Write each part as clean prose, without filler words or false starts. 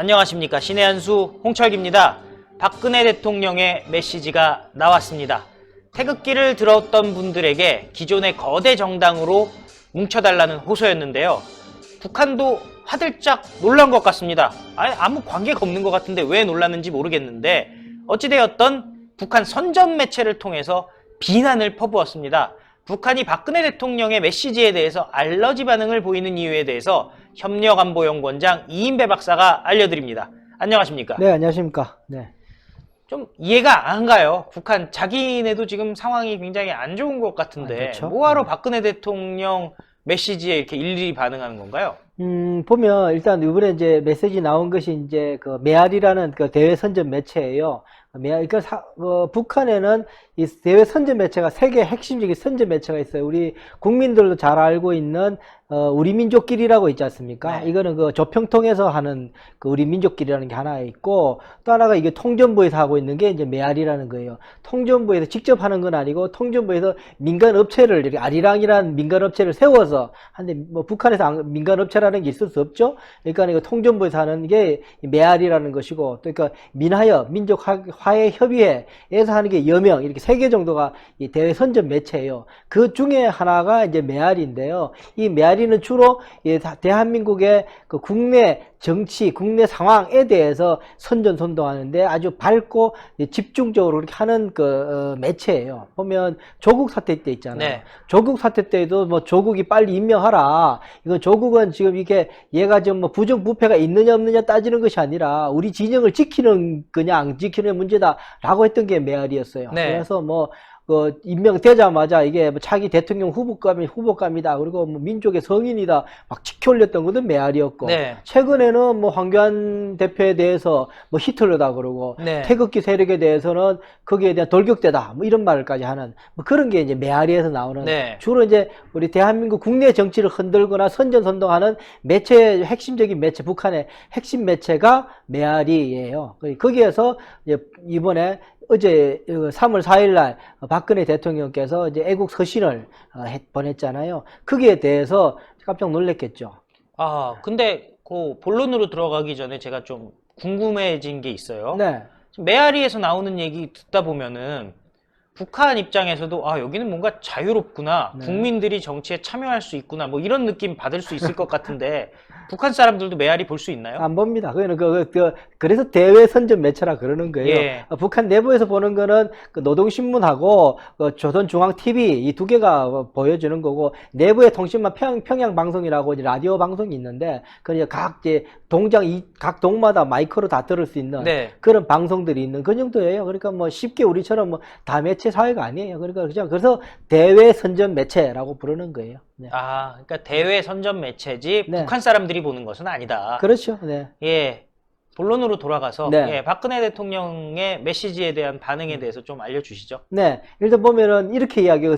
안녕하십니까. 신의 한수 홍철기입니다. 박근혜 대통령의 메시지가 나왔습니다. 태극기를 들었던 분들에게 기존의 거대 정당으로 뭉쳐달라는 호소였는데요. 북한도 화들짝 놀란 것 같습니다. 아무 관계가 없는 것 같은데 왜 놀랐는지 모르겠는데 어찌되었던 북한 선전 매체를 통해서 비난을 퍼부었습니다. 북한이 박근혜 대통령의 메시지에 대해서 알러지 반응을 보이는 이유에 대해서 협력안보연구원장 이인배 박사가 알려드립니다. 안녕하십니까? 네, 안녕하십니까? 네. 좀 이해가 안 가요. 북한 자기네도 지금 상황이 굉장히 안 좋은 것 같은데 그렇죠? 뭐하러 박근혜 대통령 메시지에 이렇게 일일이 반응하는 건가요? 보면 일단 이번에 이제 메시지 나온 것이 이제 그 메아리라는 그 대외 선전 매체예요. 그러니까 북한에는 이 대외 선전 매체가 세계 핵심적인 선전 매체가 있어요. 우리 국민들도 잘 알고 있는 우리 민족끼리라고 있지 않습니까? 네. 이거는 그 조평통에서 하는 그 우리 민족끼리라는 게 하나 있고, 또 하나가 이게 통전부에서 하고 있는 게 이제 메아리라는 거예요. 통전부에서 직접 하는 건 아니고 통전부에서 민간 업체를 이렇게 아리랑이라는 민간 업체를 세워서 하는데, 뭐 북한에서 민간 업체라는 게 있을 수 없죠. 그러니까 이거 통전부에서 하는 게 메아리라는 것이고, 또 그러니까 민화협 민족 화해 협의회에서 하는 게 여명, 이렇게 3개 정도가 이 대외 선전 매체예요. 그 중에 하나가 이제 메아리인데요. 이 메아리는 주로 대한민국의 그 국내 정치, 국내 상황에 대해서 선전선동하는데 아주 밝고 집중적으로 그렇게 하는 그 매체예요. 보면 조국 사태 때 있잖아요. 네. 조국 사태 때도 뭐 조국이 빨리 임명하라. 이건 조국은 지금 이게 얘가 좀 뭐 부정부패가 있느냐 없느냐 따지는 것이 아니라 우리 진영을 지키는 거냐 안 지키는 문제다라고 했던 게 메아리였어요. 네. 그래서 뭐 임명되자마자 이게 뭐 차기 대통령 후보감이다. 그리고 뭐 민족의 성인이다. 막 치켜 올렸던 것도 메아리였고. 네. 최근에는 뭐 황교안 대표에 대해서 뭐 히틀러다 그러고. 네. 태극기 세력에 대해서는 거기에 대한 돌격대다. 뭐 이런 말까지 하는 뭐 그런 게 이제 메아리에서 나오는. 네. 주로 이제 우리 대한민국 국내 정치를 흔들거나 선전선동하는 매체, 핵심적인 매체, 북한의 핵심 매체가 메아리예요. 거기에서 이제 이번에 어제 3월 4일 날 박근혜 대통령께서 이제 애국 서신을 보냈잖아요. 거기에 대해서 깜짝 놀랐겠죠. 근데 그 본론으로 들어가기 전에 제가 좀 궁금해진 게 있어요. 네. 메아리에서 나오는 얘기 듣다 보면은 북한 입장에서도 여기는 뭔가 자유롭구나. 네. 국민들이 정치에 참여할 수 있구나. 뭐 이런 느낌 받을 수 있을 것 같은데 북한 사람들도 메아리 볼 수 있나요? 안 봅니다. 그래서 대외 선전 매체라 그러는 거예요. 예. 북한 내부에서 보는 거는 그 노동신문하고 조선중앙TV 이 2개가 보여주는 거고, 내부의 통신만 평양 방송이라고 이제 라디오 방송이 있는데, 그러니까 각 동마다 마이크로 다 들을 수 있는 네. 그런 방송들이 있는 그 정도예요. 그러니까 뭐 쉽게 우리처럼 뭐 다 매체 사회가 아니에요. 그래서 대외 선전 매체라고 부르는 거예요. 네. 그러니까 대외 선전 매체지 네. 북한 사람들이 보는 것은 아니다. 그렇죠. 네. 예. 본론으로 돌아가서 네. 박근혜 대통령의 메시지에 대한 반응에 대해서 좀 알려주시죠. 네, 일단 보면은 이렇게 이야기가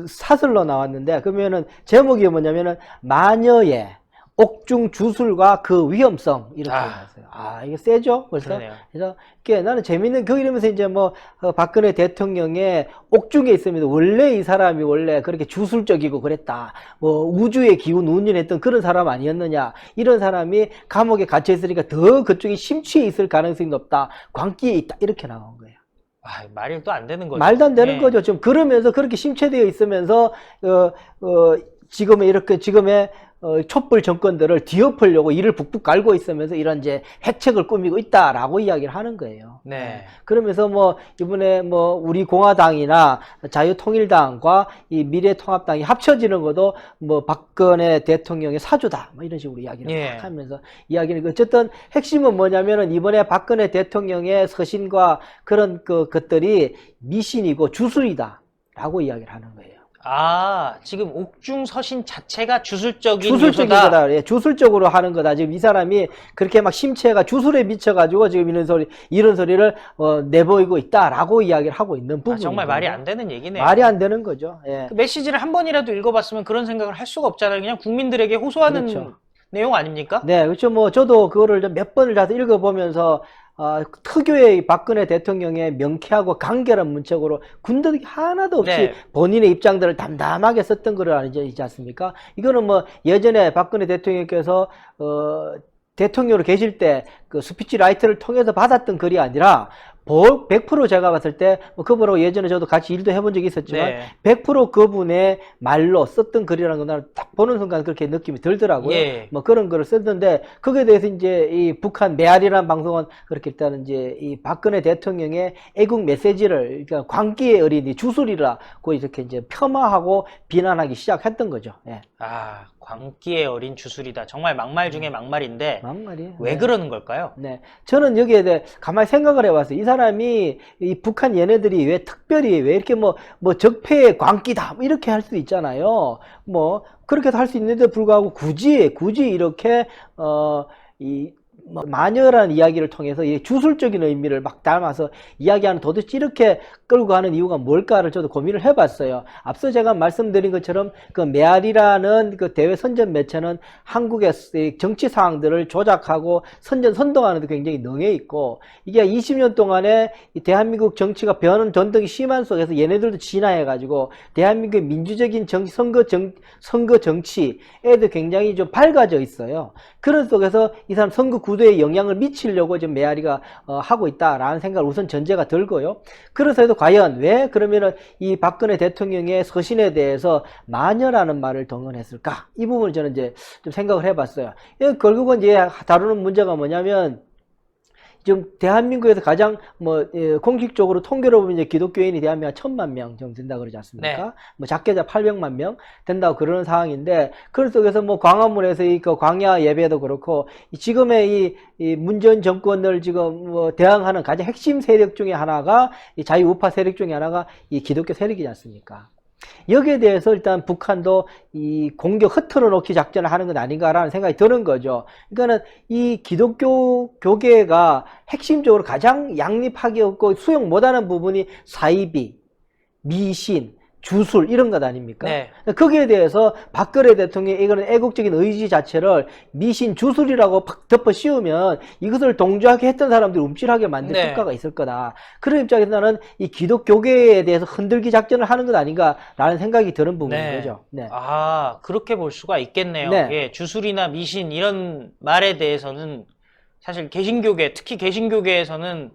사설로 나왔는데, 그러면은 제목이 뭐냐면은 마녀의 옥중 주술과 그 위험성, 이렇게 나왔어요. 이게 세죠? 벌써? 그러네요. 그래서 나는 재밌는 거 이러면서 이제 뭐 박근혜 대통령의 옥중에 있으면서 원래 이 사람이 원래 그렇게 주술적이고 그랬다. 뭐 우주의 기운 운운했던 그런 사람 아니었느냐. 이런 사람이 감옥에 갇혀 있으니까 더 그쪽에 심취해 있을 가능성이 높다. 광기에 있다. 이렇게 나온 거예요. 말이 또 안 되는 거죠. 말도 안 되는 거죠. 지금 그러면서 그렇게 심취되어 있으면서 지금의 촛불 정권들을 뒤엎으려고 이를 북북 갈고 있으면서 이런 이제 핵책을 꾸미고 있다라고 이야기를 하는 거예요. 네. 그러면서 뭐 이번에 뭐 우리 공화당이나 자유통일당과 이 미래통합당이 합쳐지는 것도 뭐 박근혜 대통령의 사주다. 뭐 이런 식으로 이야기를 막 하면서 이야기는, 어쨌든 핵심은 뭐냐면은 이번에 박근혜 대통령의 서신과 그런 것들이 미신이고 주술이다라고 이야기를 하는 거예요. 지금 옥중 서신 자체가 주술적인 주술적인 요소다. 거다. 예, 주술적으로 하는 거다. 지금 이 사람이 그렇게 막 심취해가 주술에 미쳐가지고 지금 이런 소리를 내보이고 있다라고 이야기를 하고 있는 부분이에요. 정말 말이 안 되는 얘기네요. 말이 안 되는 거죠. 예. 그 메시지를 한 번이라도 읽어봤으면 그런 생각을 할 수가 없잖아요. 그냥 국민들에게 호소하는 그렇죠. 내용 아닙니까? 네, 그렇죠. 뭐 저도 그거를 몇 번을 다 읽어보면서 특유의 박근혜 대통령의 명쾌하고 간결한 문책으로 군더더기 하나도 없이 네. 본인의 입장들을 담담하게 썼던 거를 알지 않습니까? 이거는 뭐 예전에 박근혜 대통령께서 대통령으로 계실 때 그 스피치 라이터를 통해서 받았던 글이 아니라 100% 제가 봤을 때 뭐 그분하고 예전에 저도 같이 일도 해본 적이 있었지만 네. 100% 그분의 말로 썼던 글이라는 건 나는 딱 보는 순간 그렇게 느낌이 들더라고요. 예. 뭐 그런 글을 썼는데 거기에 대해서 이제 이 북한 메아리라는 방송은 그렇게 일단은 이제 이 박근혜 대통령의 애국 메시지를 그러니까 광기의 어린이 주술이라고 이렇게 이제 폄하하고 비난하기 시작했던 거죠. 예. 아, 광기의 어린 주술이다. 정말 막말 중에 막말인데 막말이에요. 왜 네. 그러는 걸까요? 네. 저는 여기에 대해 가만히 생각을 해봤어요. 이 사람이, 이 북한 얘네들이 왜 특별히, 왜 이렇게 뭐 적폐의 광기다, 뭐 이렇게 할 수 있잖아요. 뭐, 그렇게도 할 수 있는데 불구하고 굳이 이렇게, 뭐 마녀라는 이야기를 통해서 이 주술적인 의미를 막 담아서 이야기하는 도대체 이렇게 끌고 가는 이유가 뭘까를 저도 고민을 해봤어요. 앞서 제가 말씀드린 것처럼 그 메아리라는 그 대외 선전 매체는 한국의 정치 상황들을 조작하고 선동하는 데 굉장히 능해 있고 이게 20년 동안에 이 대한민국 정치가 변동이 심한 속에서 얘네들도 진화해가지고 대한민국의 민주적인 선거 정치에도 굉장히 좀 밝아져 있어요. 그런 속에서 이 사람 선거 구도에 영향을 미치려고 지금 메아리가 하고 있다라는 생각을 우선 전제가 들고요. 그래서 해도 과연 왜 그러면은 이 박근혜 대통령의 서신에 대해서 마녀라는 말을 동원했을까? 이 부분을 저는 이제 좀 생각을 해봤어요. 결국은 이제 다루는 문제가 뭐냐면 지금 대한민국에서 가장 공식적으로 통계로 보면 이제 기독교인이 대한민국 1000만 명 정도 된다 그러지 않습니까? 네. 뭐 작게 자 800만 명 된다고 그러는 상황인데 그런 속에서 뭐 광화문에서 그 광야 예배도 그렇고 지금의 이 문재인 정권을 지금 대항하는 가장 핵심 세력 중에 하나가 이 자유우파 세력 중에 하나가 이 기독교 세력이지 않습니까? 여기에 대해서 일단 북한도 이 공격 흐트러 놓기 작전을 하는 건 아닌가라는 생각이 드는 거죠. 그러니까는 이 기독교 교계가 핵심적으로 가장 양립하기 없고 수용 못하는 부분이 사이비, 미신, 주술 이런 것 아닙니까? 네. 거기에 대해서 박근혜 대통령이 이거는 애국적인 의지 자체를 미신 주술이라고 팍 덮어 씌우면 이것을 동조하게 했던 사람들이 움찔하게 만든 네. 효과가 있을 거다. 그런 입장에서 나는 이 기독교계에 대해서 흔들기 작전을 하는 것 아닌가라는 생각이 드는 부분인 네. 거죠. 네. 아, 그렇게 볼 수가 있겠네요. 네. 예, 주술이나 미신 이런 말에 대해서는 사실 개신교계, 특히 개신교계에서는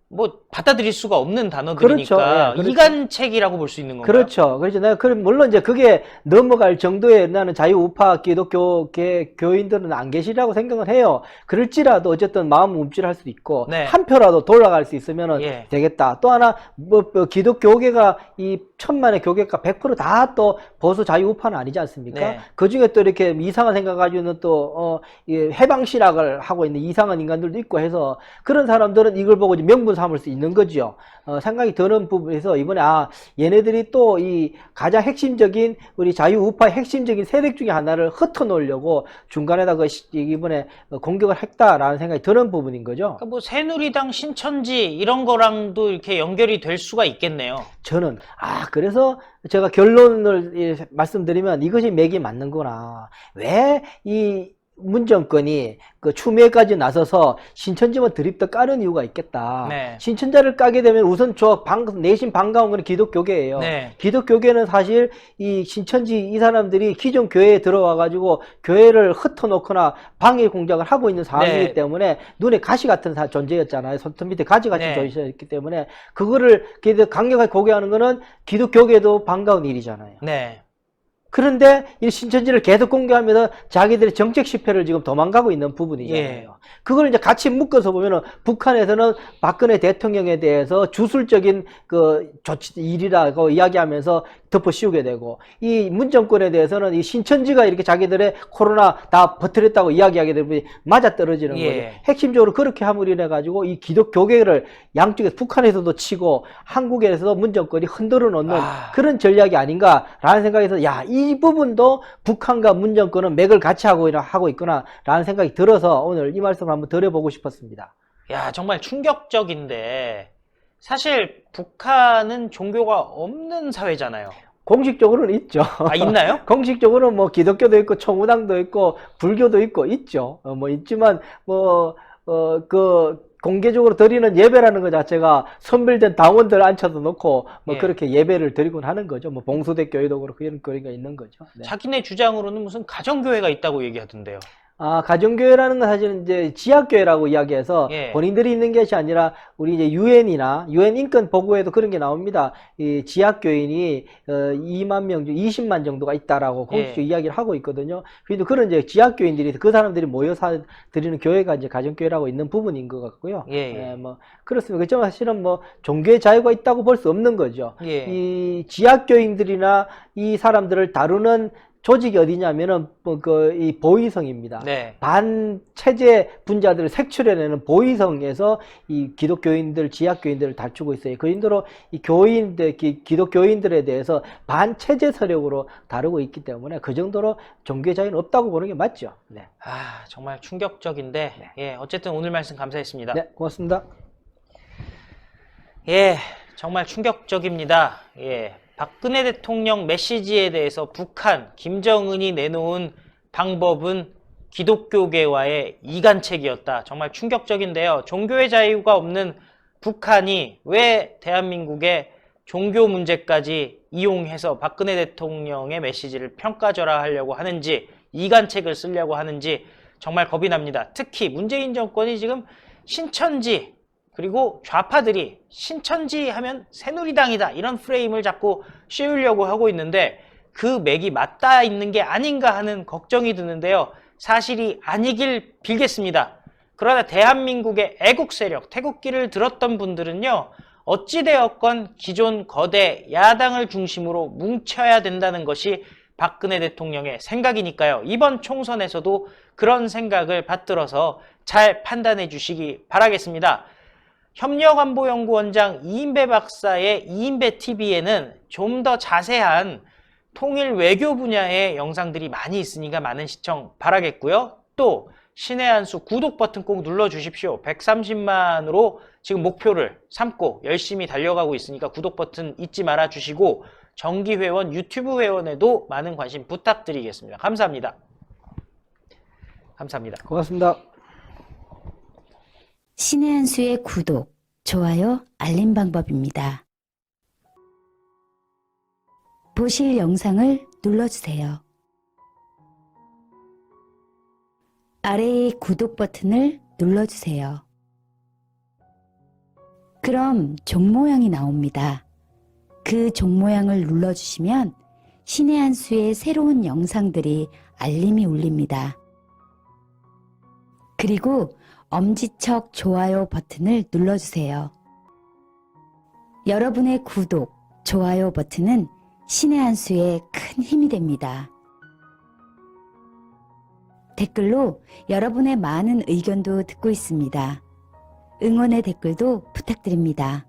뭐 받아들일 수가 없는 단어들이니까 그렇죠. 예, 그렇죠. 이간책이라고 볼 수 있는 건가요? 그렇죠. 그렇죠. 내가 그럼 물론 이제 그게 넘어갈 정도의 나는 자유우파 기독교 교인들은 안 계시라고 생각을 해요. 그럴지라도 어쨌든 마음 움찔할 수도 있고 네. 한 표라도 돌아갈 수 있으면은 예. 되겠다. 또 하나 뭐 기독교계가 이 천만의 교계가 100% 다 또 보수 자유우파는 아니지 않습니까? 네. 그 중에 또 이렇게 이상한 생각 가지고는 또 해방신학을 하고 있는 이상한 인간들도 있고 해서 그런 사람들은 이걸 보고 이제 명분 삼을 수 있는 거죠. 생각이 드는 부분에서 이번에 얘네들이 또 이 가장 핵심적인 우리 자유우파의 핵심적인 세력 중에 하나를 흩어놓으려고 중간에다가 이번에 공격을 했다라는 생각이 드는 부분인 거죠. 그러니까 뭐 새누리당 신천지 이런 거랑도 이렇게 연결이 될 수가 있겠네요. 저는 그래서 제가 결론을 말씀드리면 이것이 맥이 맞는구나. 왜 이 문정권이 그 추미애까지 나서서 신천지만 드립도 까는 이유가 있겠다. 네. 신천자를 까게 되면 우선 내심 반가운 건 기독교계예요. 네. 기독교계는 사실 이 신천지 이 사람들이 기존 교회에 들어와 가지고 교회를 흩어놓거나 방해 공작을 하고 있는 상황이기 네. 때문에 눈에 가시 같은 존재였잖아요. 손톱 밑에 가시 같은 네. 존재였기 때문에 그거를 강력하게 고개하는 거는 기독교계도 반가운 일이잖아요. 네. 그런데 이 신천지를 계속 공개하면서 자기들의 정책 실패를 지금 도망가고 있는 부분이잖아요. 예. 그걸 이제 같이 묶어서 보면은 북한에서는 박근혜 대통령에 대해서 주술적인 그 일이라고 이야기하면서 덮어 씌우게 되고 이 문정권에 대해서는 이 신천지가 이렇게 자기들의 코로나 다 버텨냈다고 이야기하게 되면 맞아떨어지는 예. 거죠. 핵심적으로 그렇게 함으로 인해 가지고 이 기독교계를 양쪽에서 북한에서도 치고 한국에서도 문정권이 흔들어 놓는 그런 전략이 아닌가라는 생각에서 이 부분도 북한과 문정권은 맥을 같이 하고 있구나라는 생각이 들어서 오늘 이 말씀을 한번 드려보고 싶었습니다. 야, 정말 충격적인데 사실 북한은 종교가 없는 사회잖아요. 공식적으로는 있죠. 있나요? 공식적으로는 뭐 기독교도 있고 총무당도 있고 불교도 있고 있죠. 있지만 공개적으로 드리는 예배라는 것 자체가 선별된 당원들 앉혀서 놓고 예. 그렇게 예배를 드리곤 하는 거죠. 봉수대 교회도 그렇고 이런 거리가 있는 거죠. 네. 자기네 주장으로는 무슨 가정교회가 있다고 얘기하던데요. 가정교회라는 건 사실은 이제 지하교회라고 이야기해서 예. 본인들이 있는 것이 아니라 우리 이제 유엔이나 유엔 인권 보고에도 그런 게 나옵니다. 이 지하교인이 2만 명 중 20만 정도가 있다라고 공식적으로 예. 이야기를 하고 있거든요. 그래도 그런 이제 지하교인들이 그 사람들이 모여서 드리는 교회가 이제 가정교회라고 있는 부분인 것 같고요. 예. 뭐 그렇습니다. 그렇지만 사실은 뭐 종교의 자유가 있다고 볼 수 없는 거죠. 예. 이 지하교인들이나 이 사람들을 다루는 조직이 어디냐면은 이 보위성입니다. 네. 반체제 분자들을 색출해내는 보위성에서 이 기독교인들, 지하교인들을 다투고 있어요. 그 인도로 이 교인들, 기독교인들에 대해서 반체제 세력으로 다루고 있기 때문에 그 정도로 종교 자유는 없다고 보는 게 맞죠. 네. 정말 충격적인데, 예, 어쨌든 오늘 말씀 감사했습니다. 네, 고맙습니다. 예, 정말 충격적입니다. 예, 박근혜 대통령 메시지에 대해서 북한, 김정은이 내놓은 방법은 기독교계와의 이간책이었다. 정말 충격적인데요. 종교의 자유가 없는 북한이 왜 대한민국의 종교 문제까지 이용해서 박근혜 대통령의 메시지를 평가절하하려고 하는지, 이간책을 쓰려고 하는지 정말 겁이 납니다. 특히 문재인 정권이 지금 신천지, 그리고 좌파들이 신천지 하면 새누리당이다 이런 프레임을 자꾸 씌우려고 하고 있는데 그 맥이 맞닿아 있는 게 아닌가 하는 걱정이 드는데요. 사실이 아니길 빌겠습니다. 그러나 대한민국의 애국 세력, 태극기를 들었던 분들은요. 어찌되었건 기존 거대 야당을 중심으로 뭉쳐야 된다는 것이 박근혜 대통령의 생각이니까요. 이번 총선에서도 그런 생각을 받들어서 잘 판단해 주시기 바라겠습니다. 협력안보연구원장 이인배 박사의 이인배 TV에는 좀 더 자세한 통일 외교 분야의 영상들이 많이 있으니까 많은 시청 바라겠고요. 또 신의 한 수 구독 버튼 꼭 눌러주십시오. 130만으로 지금 목표를 삼고 열심히 달려가고 있으니까 구독 버튼 잊지 말아 주시고 정기회원, 유튜브 회원에도 많은 관심 부탁드리겠습니다. 감사합니다. 감사합니다. 고맙습니다. 신의 한 수의 구독, 좋아요, 알림 방법입니다. 보실 영상을 눌러주세요. 아래의 구독 버튼을 눌러주세요. 그럼 종 모양이 나옵니다. 그 종 모양을 눌러주시면 신의 한 수의 새로운 영상들이 알림이 울립니다. 그리고 엄지척 좋아요 버튼을 눌러주세요. 여러분의 구독, 좋아요 버튼은 신의 한 수에 큰 힘이 됩니다. 댓글로 여러분의 많은 의견도 듣고 있습니다. 응원의 댓글도 부탁드립니다.